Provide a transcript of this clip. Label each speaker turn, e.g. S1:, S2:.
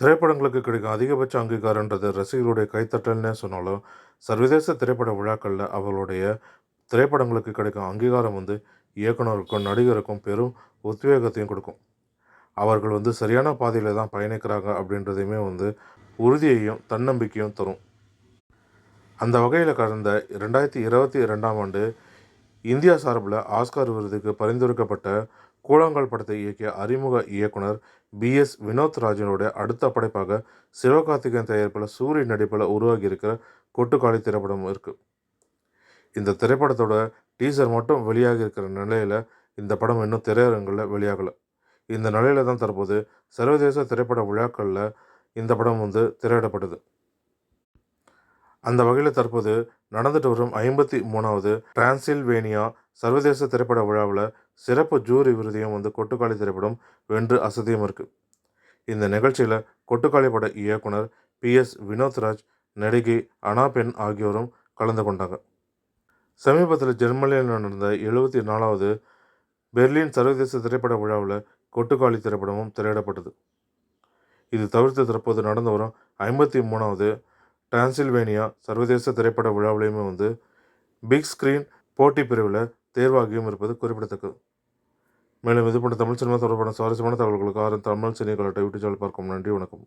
S1: திரைப்படங்களுக்கு கிடைக்கும் அதிகபட்ச அங்கீகாரன்றது ரசிகர்களுடைய கைத்தட்டல்னே சொன்னாலும், சர்வதேச திரைப்பட விழாக்கள்ல அவர்களுடைய திரைப்படங்களுக்கு கிடைக்கும் அங்கீகாரம் இயக்குனருக்கும், நடிகருக்கும் பெரும் உத்வேகத்தையும் கொடுக்கும். அவர்கள் சரியான பாதையில தான் பயணிக்கிறாங்க அப்படின்றதையுமே உறுதியையும், தன்னம்பிக்கையும் தரும். அந்த வகையில கடந்த 2022ஆம் ஆண்டு இந்தியா சார்புல ஆஸ்கார் விருதுக்கு பரிந்துரைக்கப்பட்ட கூழாங்கல் படத்தை இயக்கிய அறிமுக இயக்குனர் பி.எஸ். வினோத் ராஜனுடைய அடுத்த படைப்பாக சிவகார்த்திகேயன் தயாரிப்பில் சூரி நடிப்பில் உருவாகி இருக்கிற கொட்டுக்காளி திரைப்படம் இருக்கு. இந்த திரைப்படத்தோட டீசர் மட்டும் வெளியாகி இருக்கிற நிலையில இந்த படம் இன்னும் திரையரங்கில் வெளியாகலை. இந்த நிலையில தான் தற்போது சர்வதேச திரைப்பட விழாக்களில் இந்த படம் திரையிடப்பட்டது. அந்த வகையில் தற்போது நடந்துட்டு வரும் 53வது டிரான்சில்வேனியா சர்வதேச திரைப்பட விழாவில் சிறப்பு ஜூரி விருதையும் கொட்டுக்காளி திரைப்படம் வென்று அசதியும் இருக்கு. இந்த நிகழ்ச்சியில் கொட்டுக்காளி பட இயக்குனர் பி.எஸ். வினோத்ராஜ், நடிகை அனாபென் ஆகியோரும் கலந்து கொண்டாங்க. சமீபத்தில் ஜெர்மனியில் நடந்த 74வது பெர்லின் சர்வதேச திரைப்பட விழாவில் கொட்டுக்காளி திரைப்படமும் திரையிடப்பட்டது. இது தவிர்த்து தற்போது நடந்து வரும் 53வது டிரான்சில்வேனியா சர்வதேச திரைப்பட விழாவிலையுமே பிக் ஸ்கிரீன் போட்டி பிரிவில் தேர்வாகியும் இருப்பது குறிப்பிடத்தக்கது. மேலும் இது போன்ற தமிழ் சினிமா தொடர்பான சுவாரஸ்யமான தகவல்களுக்கு தமிழ் சினிமா யூடியூப் சேனல் பார்க்கும். நன்றி, வணக்கம்.